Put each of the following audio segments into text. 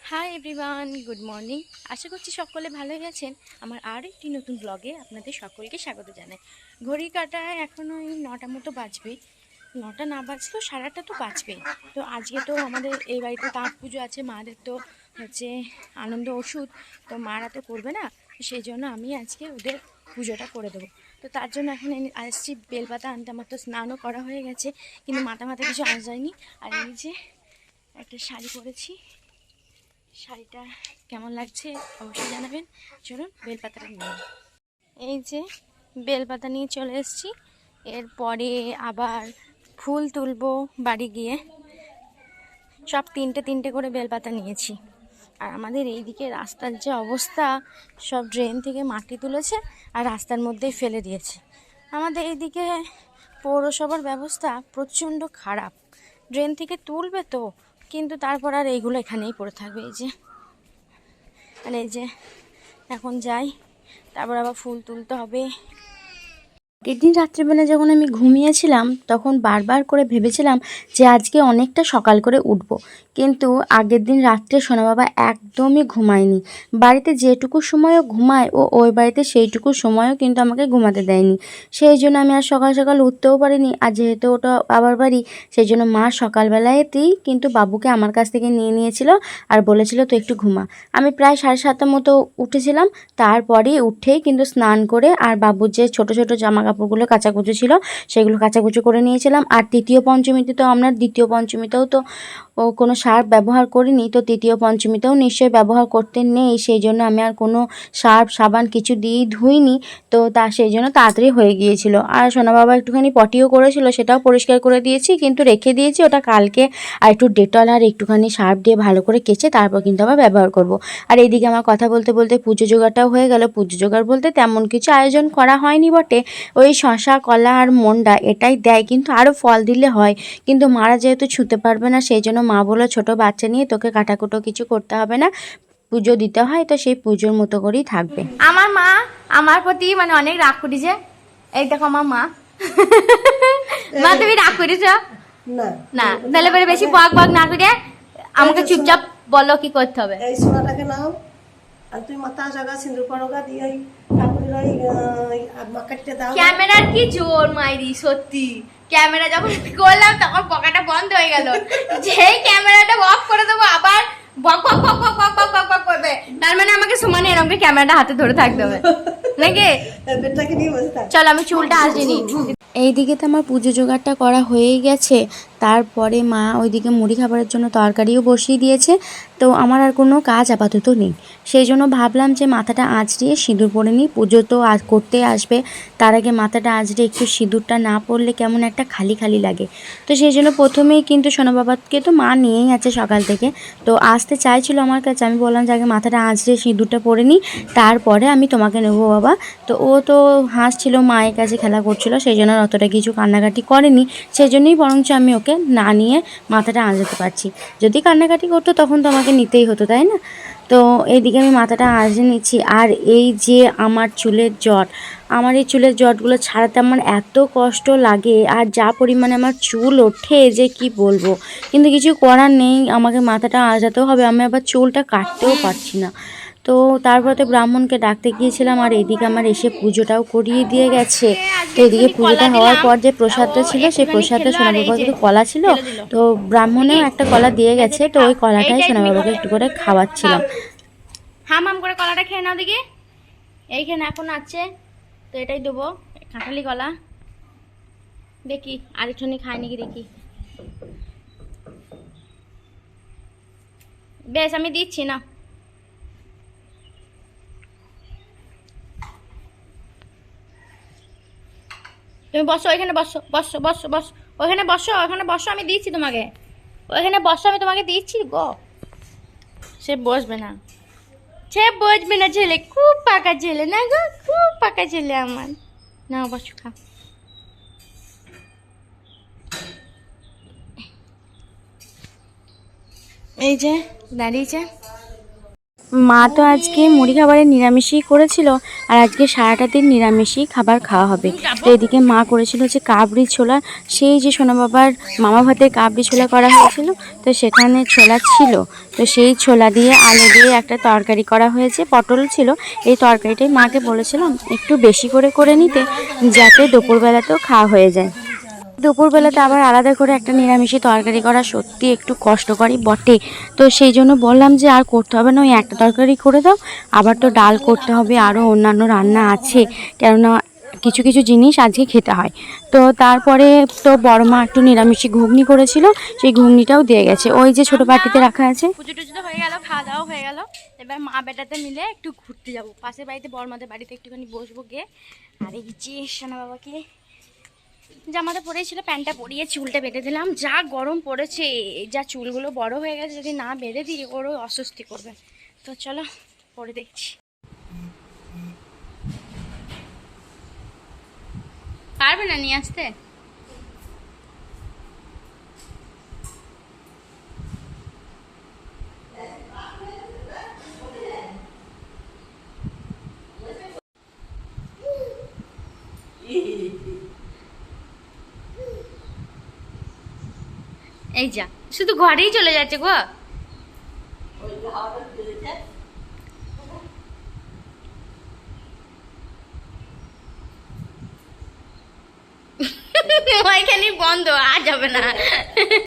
High everyone, good morning. আশা করছি সকলে ভালোই আছেন। আমার আর একটি নতুন ব্লগে আপনাদের সকলকে স্বাগত জানাই। ঘড়ি কাটায় এখন ওই 9টা মতো বাজবে। 9টা না বাজলেও 8:30 তো বাজবে। তো আজকে তো আমাদের এই বাড়িতে তাঁত পুজো আছে, মাদের তো হচ্ছে আনন্দ ওষুধ, তো মারা তো করবে না, সেই জন্য আমি আজকে ওদের পুজোটা করে দেবো। তো তার জন্য এখন আসছি বেলপাতা আনতে। আমার তো স্নানও করা হয়ে গেছে, কিন্তু মাথা কিছু আনা যায়নি। আর এই যে একটা শাড়ি পরেছি, শাড়িটা কেমন লাগছে অবশ্যই জানাবেন। চলুন বেলপাতাটা নিয়ে, এই যে বেলপাতা নিয়ে চলে এসেছি। এরপরে আবার ফুল তুলবো বাড়ি গিয়ে। সব তিনটে তিনটে করে বেলপাতা নিয়েছি। আর আমাদের এইদিকে রাস্তার যে অবস্থা, সব ড্রেন থেকে মাটি তুলেছে আর রাস্তার মধ্যেই ফেলে দিয়েছে। আমাদের এইদিকে পৌরসভার ব্যবস্থা প্রচণ্ড খারাপ। ড্রেন থেকে তুলবে তো, কিন্তু তারপর আর এইগুলো এখানেই পড়ে থাকবে। এই যে মানে এই যে এখন যাই, তারপর আবার ফুল তুলতে হবে। আগের দিন রাত্রিবেলা যখন আমি ঘুমিয়েছিলাম তখন বারবার করে ভেবেছিলাম যে আজকে অনেকটা সকাল করে উঠব, কিন্তু আগের দিন রাত্রে সোনা বাবা একদমই ঘুমায়নি। বাড়িতে যেটুকু সময়ও ঘুমায় ও ওই বাড়িতে সেইটুকু সময়ও কিন্তু আমাকে ঘুমাতে দেয়নি। সেই জন্য আমি আর সকাল সকাল উঠতেও পারিনি। আর যেহেতু ওটা বাবার বাড়ি, সেই জন্য মা সকালবেলাতেই কিন্তু বাবুকে আমার কাছ থেকে নিয়ে নিয়েছিল আর বলেছিল তো একটু ঘুমা। আমি প্রায় 7:30টার মতো উঠেছিলাম। তারপরে উঠেই কিন্তু স্নান করে আর বাবুর যে ছোট ছোট জামা কাপড়গুলো কাচাকুচো ছিল সেগুলো কাচাকুচো করে নিয়েছিলাম। আর তৃতীয় পঞ্চমীতে তো আমরা দ্বিতীয় পঞ্চমীতেও তো কোনো সার্ফ ব্যবহার করিনি, তো তৃতীয় পঞ্চমীতেও নিশ্চয়ই ব্যবহার করতে নেই। সেই জন্য আমি আর কোনো সার্ফ সাবান কিছু দিয়েই ধুইনি। তো সেই জন্য তাড়াতাড়ি হয়ে গিয়েছিল। আর সোনা বাবা একটুখানি পটিও করেছিল, সেটাও পরিষ্কার করে দিয়েছি, কিন্তু রেখে দিয়েছি ওটা কালকে। আর একটু ডেটল আর একটুখানি সার্ফ দিয়ে ভালো করে কেচে তারপর কিন্তু আবার ব্যবহার করব। আর এইদিকে আমার কথা বলতে বলতে পুজো জোগাড়টাও হয়ে গেল। পুজো জোগাড় বলতে তেমন কিছু আয়োজন করা হয়নি বটে, ওই শশা কলা আর মন্ডা এটাই দেয়, কিন্তু আরও ফল দিলে হয়। কিন্তু মারা যেহেতু ছুঁতে পারবে না, সেই জন্য মা বললো ছোটো বাচ্চা নিয়ে তোকে কাটাকুটো কিছু করতে হবে না, পুজো দিতে হয় তো সেই পুজোর মতো করেই থাকবে। আমার মা আমার প্রতি মানে অনেক রাগ করেছে। এই দেখো আমার মা। মা তুমি রাগ করেছ না? না, তাহলে পরে বেশি বক বক না করে আমাকে চুপচাপ বলো কি করতে হবে। এই সোনাটাকে নাও, আর তুই মাথা জায়গা সিঁদুর পরগা দিয়ে ওই ঠাকুরের ওই মাকাটিটা দাও। ক্যামেরার কি জোর মাইরি, সত্যি ক্যামেরা যখন করলাম তখন পকাটা বন্ধ হয়ে গেল। যেই ক্যামেরাটা অফ করে দেবো আবার বক বক বক বক বক বক বক বক করবে। তার মানে আমাকে সমানে এরকম ক্যামেরাটা হাতে ধরে থাকতে হবে নাকি? বেটাকে নিয়ে বসে থাক। চল আমি চুলটা আসিনি। এইদিকে তো আমার পুজো জোগাড়টা করা হয়েই গেছে। তারপরে মা ওইদিকে মুড়ি খাবারের জন্য তরকারিও বসিয়ে দিয়েছে। তো আমার আর কোনো কাজ আপাতত নেই, সেই জন্য ভাবলাম যে মাথাটা আঁচড়িয়ে সিঁদুর পরে নিই। পুজো তো আজ করতে আসবে, তার আগে মাথাটা আঁচড়ে একটু সিঁদুরটা না পরলে কেমন একটা খালি খালি লাগে। তো সেই জন্য প্রথমেই কিন্তু সোনা বাবাকে তো মা নিয়েই আছে সকাল থেকে, তো আসতে চাইছিল আমার কাছে। আমি বললাম যে আগে মাথাটা আঁচড়ে সিঁদুরটা পরে নিই, তারপরে আমি তোমাকে নেবো বাবা। তো ও তো হাসছিল, মায়ের কাছে খেলা করছিল, সেই জন্য অতটা কিছু কান্নাকাটি করেনি। সেই জন্যই বরঞ্চ আমি ওকে না নিয়ে মাথাটা আঁচড়াতে পারছি। যদি কান্নাকাটি করতো তখন তো আমাকে নিতেই হতো, তাই না? তো এইদিকে আমি মাথাটা আঁচড়ে নিচ্ছি। আর এই যে আমার চুলের জট, আমার এই চুলের জটগুলো ছাড়াতে আমার এত কষ্ট লাগে, আর যা পরিমাণে আমার চুল ওঠে যে কি বলবো। কিন্তু কিছু করার নেই, আমাকে মাথাটা আঁচড়াতেও হবে। আমি আবার চুলটা কাটতেও পারছি না। তো তারপরে ব্রাহ্মণকে ডাকতে গিয়েছিলাম, আর এদিকে আমার এসে পুজোটাও করিয়ে দিয়ে গেছে। তো এদিকে পুজোটা হওয়ার পর যে প্রসাদটা ছিল, সেই প্রসাদটা সোনা বাবার কিন্তু কলা ছিল, তো ব্রাহ্মণেও একটা কলা দিয়ে গেছে। তো ওই কলাটাই সোনা বাবাকে একটু করে খাওয়াচ্ছিলাম। হাম হাম করে কলাটা খেয়ে নাও দেখি। এইখানে এখন আছে, তো এটাই দেবো, কাঁঠালি কলা। দেখি আরেকটুখানি খাই নাকি দেখি। বেশ আমি দিচ্ছি না। তুমি বসো, ওইখানে বসো, বসো বসো বসো, ওখানে বসো, ওখানে বসো, আমি দিচ্ছি তোমাকে। ওইখানে বসো, আমি তোমাকে দিচ্ছি গো। সে বসবে না, সে বসবে না। ছেলে খুব পাকা ছেলে না গো, খুব পাকা ছেলে আমার। না বসো, খা। এই যে দাঁড়িয়েছে। মা তো আজকে মুড়ি খাবারের নিরামিষই করেছিল, আর আজকে সারাটা দিন নিরামিষই খাবার খাওয়া হবে। তো এদিকে মা করেছিল যে কাবড়ি ছোলা, সেই যে সোনা বাবার মামা ভাতের কাবড়ি ছোলা করা হয়েছিল, তো সেখানে ছোলা ছিল, তো সেই ছোলা দিয়ে আলু দিয়ে একটা তরকারি করা হয়েছে, পটল ছিল। এই তরকারিটাই মাকে বলেছিলাম একটু বেশি করে নিতে, যাতে দুপুরবেলাতেও খাওয়া হয়ে যায়। দুপুরবেলাতে আবার আলাদা করে একটা নিরামিষি তরকারি করা সত্যি একটু কষ্টকরই বটে। তো সেই জন্য বললাম যে আর করতে হবে না, ওই একটা তরকারি করে দাও, আবার তো ডাল করতে হবে, আরও অন্যান্য রান্না আছে, কেননা কিছু কিছু জিনিস আজকে খেতে হয়। তো তারপরে তো বড় মা একটু নিরামিষি ঘুগনি করেছিল, সেই ঘুগনিটাও দিয়ে গেছে, ওই যে ছোটো বাটিতে রাখা আছে। পুজো টুজো তো হয়ে গেল, খাওয়া দাওয়া হয়ে গেল, এবার মা বেটাতে মিলে একটু ঘুরতে যাবো পাশের বাড়িতে, বড়মাদের বাড়িতে একটুখানি বসবো গিয়ে। আর এই যে সোনা বাবাকে জামাটা পরেছিল, প্যান্টটা পরিয়ে চুলটা বেঁধে দিলাম। যা গরম পড়েছে, যা চুলগুলো বড় হয়ে গেছে, যদি না বেঁধে দিই ওরও অস্বস্তি করবে। তো চলো পরে দেখছি। পারবে না নিয়ে আসতে? এই যা, শুধু ঘরেই চলে যাচ্ছে গো। ওইখানে বন্ধ, আর যাবে না।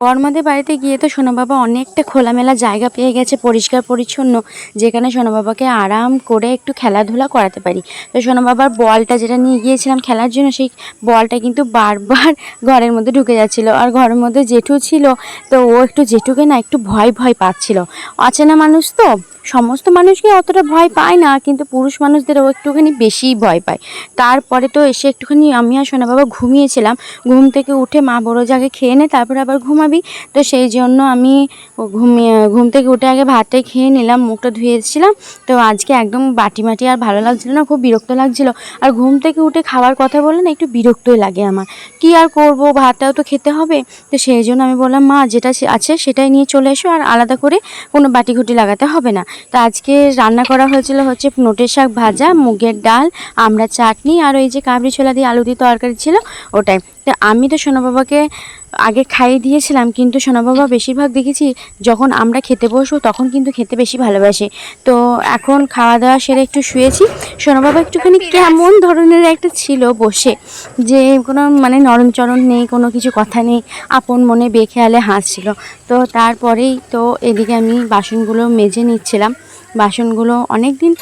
বর্মাদের বাড়িতে গিয়ে তো সোনা বাবা অনেকটা খোলামেলা জায়গা পেয়ে গেছে, পরিষ্কার পরিচ্ছন্ন, যেখানে সোনা বাবাকে আরাম করে একটু খেলাধুলা করাতে পারি। তো সোনা বাবার বলটা যেটা নিয়ে গিয়েছিলাম খেলার জন্য, সেই বলটা কিন্তু বারবার ঘরের মধ্যে ঢুকে যাচ্ছিলো, আর ঘরের মধ্যে জেঠু ছিল, তো ও একটু জেঠুকে না একটু ভয় ভয় পাচ্ছিল। অচেনা মানুষ তো, সমস্ত মানুষকে অতটা ভয় পায় না, কিন্তু পুরুষ মানুষদের ও একটুখানি বেশিই ভয় পায়। তারপরে তো এসে একটুখানি আমি আর সোনা বাবা ঘুমিয়েছিলাম, ঘুম থেকে উঠে মা বড় জাগে খেয়ে নে তারপরে আবার ঘুমাবি, তো সেই জন্য আমি ঘুম থেকে উঠে আগে ভাতটাই খেয়ে নিলাম, মুখটা ধুয়ে এসেছিলাম। তো আজকে একদম বাটি মাটি আর ভালো লাগছিল না, খুব বিরক্ত লাগছিল। আর ঘুম থেকে উঠে খাওয়ার কথা বললে না একটু বিরক্তই লাগে আমার, কি আর করব, ভাতটাও তো খেতে হবে। তো সেই জন্য আমি বললাম মা যেটা আছে সেটাই নিয়ে চলে এসো, আর আলাদা করে কোনো বাটি ঘুটি লাগাতে হবে না। তো আজকে রান্না করা হয়েছিল হচ্ছে নোটের শাক ভাজা, মুগের ডাল, আমরা চাটনি, আর ওই যে কাবড়ি ছোলা দিয়ে আলু দিয়ে তরকারি ছিল ওটাই। তো আমি তো সোনা বাবাকে আগে খাইয়ে দিয়েছিলাম, কিন্তু সোনা বাবা বেশিরভাগ দেখেছি যখন আমরা খেতে বসবো তখন কিন্তু খেতে বেশি ভালোবাসে। তো এখন খাওয়া দাওয়া সেরে একটু শুয়েছি, সোনা বাবা একটুখানি কেমন ধরনের একটা ছিল বসে, যে কোনো মানে নরমচরণ নেই, কোনো কিছু কথা নেই, আপন মনে বেখেয়ালে হাসছিল। তো তারপরেই তো এদিকে আমি বাসনগুলো মেজে নিচ্ছিলাম, বাসনগুলো অনেক দিন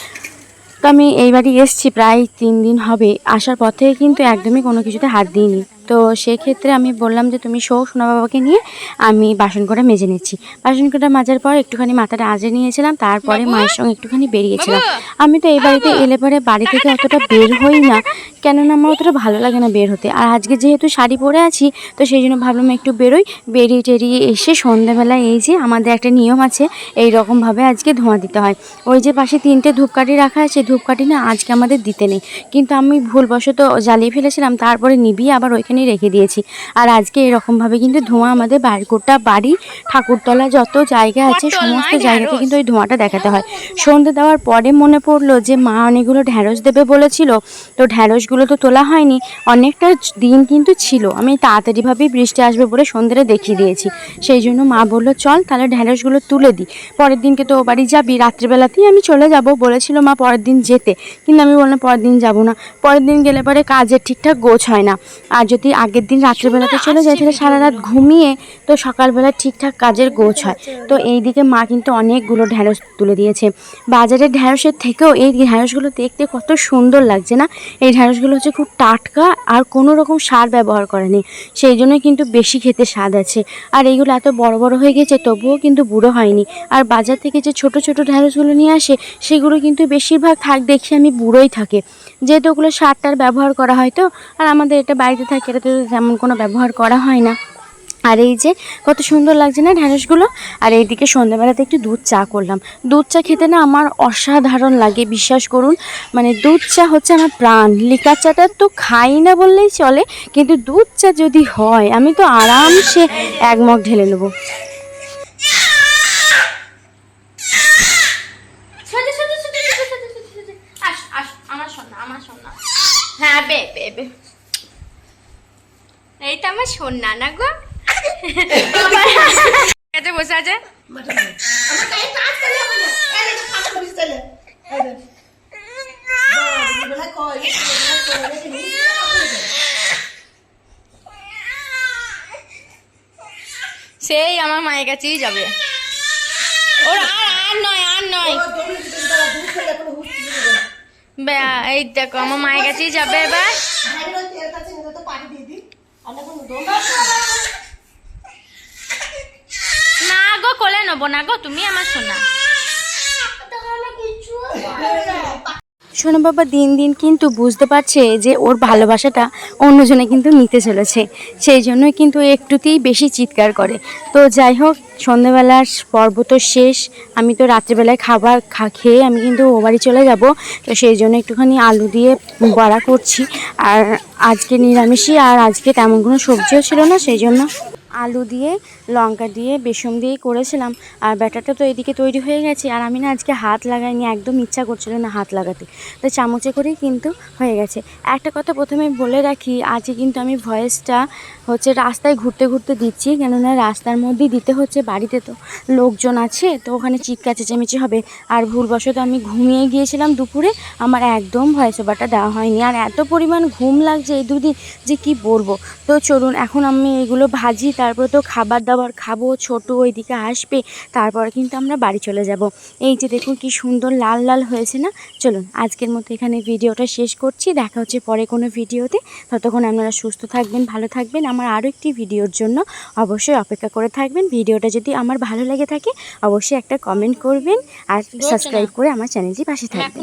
তো আমি এই বাড়ি এসেছি প্রায় 3 দিন হবে, আসার পর থেকে কিন্তু একদমই কোনো কিছুতে হাত দিইনি। তো সেক্ষেত্রে আমি বললাম যে তুমি সোনা বাবাকে নিয়ে আমি বাসন কটা মেজে নিচ্ছি। বাসন কটা মাজার পর একটুখানি মাথাটা আজে নিয়েছিলাম, তারপরে মায়ের সঙ্গে একটুখানি বেরিয়েছিলাম। আমি তো এই বাড়িতে এলে পরে বাড়ি থেকে অতটা বের হই না, কেননা আমার অতটা ভালো লাগে না বের হতে। আর আজকে যেহেতু শাড়ি পরে আছি, তো সেই জন্য ভাবলাম একটু বেরোই, বেরিয়ে টেরিয়ে এসে সন্ধ্যাবেলায় এই যে আমাদের একটা নিয়ম আছে, এই রকমভাবে আজকে ধোঁয়া দিতে হয়। ওই যে পাশে 3টে ধূপকাঠি রাখা আছে, ধূপকাঠি না আজকে আমাদের দিতে নেই, কিন্তু আমি ভুলবশত জ্বালিয়ে ফেলেছিলাম, তারপরে নিভিয়ে আবার ওইখানেই রেখে দিয়েছি। আর আজকে এরকমভাবে কিন্তু ধোঁয়া আমাদের গোটা বাড়ি, ঠাকুরতলা যত জায়গা আছে সমস্ত জায়গাতে কিন্তু ওই ধোঁয়াটা দেখাতে হয়। সন্ধ্যে দেওয়ার পরে মনে পড়লো যে মা অনেকগুলো ঢ্যাঁড়স দেবে বলেছিল, তো ঢ্যাঁড়সগুলো তো তোলা হয়নি, অনেকটা দিন কিন্তু ছিল, আমি তাড়াতাড়িভাবেই বৃষ্টি আসবে বলে সন্ধ্যেটা দেখিয়ে দিয়েছি। সেই জন্য মা বললো চল তাহলে ঢ্যাঁড়সগুলো তুলে দিই, পরের দিনকে তো ও বাড়ি যাবি, রাত্রিবেলাতেই আমি চলে যাব বলেছিল মা পরের দিন যেতে, কিন্তু আমি বললাম পরের দিন যাব না, পরের দিন গেলে পরে কাজের ঠিকঠাক গোছ হয় না। আর যদি আগের দিন রাত্রিবেলাতে চলে যায় তাহলে সারা রাত ঘুমিয়ে তো সকালবেলা ঠিকঠাক কাজের গোছ হয়। তো এই দিকে মা কিন্তু অনেকগুলো ঢ্যাঁড়স তুলে দিয়েছে। বাজারের ঢ্যাঁড়সের থেকেও এই ঢ্যাঁড়সগুলো দেখতে কত সুন্দর লাগছে না, এই ঢ্যাঁড়সগুলো হচ্ছে খুব টাটকা আর কোনো রকম সার ব্যবহার করেনি, সেই জন্যই কিন্তু বেশি খেতে স্বাদ আছে। আর এইগুলো এত বড় বড় হয়ে গেছে তবুও কিন্তু বুড়ো হয়নি। আর বাজার থেকে যে ছোট ছোট ঢ্যাঁড়সগুলো নিয়ে আসে সেগুলো কিন্তু বেশিরভাগ দেখি আমি বুড়োই থাকে, যেহেতু ওগুলো সারটার ব্যবহার করা হয়। তো আর আমাদের এটা বাড়িতে থাকে, এটা তো তেমন কোনো ব্যবহার করা হয় না। আর এই যে কত সুন্দর লাগছে না ঢ্যাঁড়সগুলো। আর এইদিকে সন্ধ্যাবেলাতে একটু দুধ চা করলাম, দুধ চা খেতে না আমার অসাধারণ লাগে, বিশ্বাস করুন, মানে দুধ চা হচ্ছে আমার প্রাণ। লিকার চাটা তো খাই না বললেই চলে, কিন্তু দুধ চা যদি হয় আমি তো আরামসে 1 মগ ঢেলে নেবো। দেবে। এই তো আমার সোনা না গো। বসে আছে। সেই আমার মায়ের কাছেই যাবে। ওর আর নয়। এই দেখো আমার মায়ের কাছেই যাবে এবার। না গো, কোলে নেবো না গো, তুমি আমার সোনা। সোনা বাবা দিন দিন কিন্তু বুঝতে পারছে যে ওর ভালোবাসাটা অন্যজনে কিন্তু নিতে চলেছে, সেই জন্যই কিন্তু একটুতেই বেশি চিৎকার করে। তো যাই হোক, সন্ধ্যেবেলার পর্ব তো শেষ। আমি তো রাত্রিবেলায় খাবার খেয়ে আমি কিন্তু ও বাড়ি চলে যাব। তো সেই জন্য একটুখানি আলু দিয়ে বড়া করছি। আর আজকে নিরামিষই, আর আজকে তেমন কোনো সবজিও ছিল না, সেই জন্য আলু দিয়ে লঙ্কা দিয়ে বেসন দিয়েই করেছিলাম। আর ব্যাটারটা তো এদিকে তৈরি হয়ে গেছে। আর আমি না আজকে হাত লাগাইনি, একদম ইচ্ছা করছিল না হাত লাগাতে, তো চামচে করেই কিন্তু হয়ে গেছে। একটা কথা প্রথমে বলে রাখি, আজকে কিন্তু আমি ভয়েসটা হচ্ছে রাস্তায় ঘুরতে ঘুরতে দিচ্ছি, কেননা রাস্তার মধ্যেই দিতে হচ্ছে, বাড়িতে তো লোকজন আছে, তো ওখানে চিৎকার চেঁচামেচি হবে। আর ভুলবশত আমি ঘুমিয়ে গিয়েছিলাম দুপুরে, আমার একদম ভয়েস ওভারটা দেওয়া হয়নি। আর এত পরিমাণ ঘুম লাগছে এই দুদিন যে কি বলবো। তো চলুন এখন আমি এগুলো ভাজি, তারপর তো খাবার দাবার খাবো, ছোটো ওইদিকে আসবে, তারপর কিন্তু আমরা বাড়ি চলে যাব। এই যে দেখুন কি সুন্দর লাল লাল হয়েছে না। চলুন আজকের মতো এখানে ভিডিওটা শেষ করছি, দেখা হচ্ছে পরে কোনো ভিডিওতে। ততক্ষণ আপনারা সুস্থ থাকবেন, ভালো থাকবেন। আমার আরও একটি ভিডিওর জন্য অবশ্যই অপেক্ষা করে থাকবেন। ভিডিওটা যদি আমার ভালো লেগে থাকে অবশ্যই একটা কমেন্ট করবেন আর সাবস্ক্রাইব করে আমার চ্যানেলটি পাশে থাকবেন।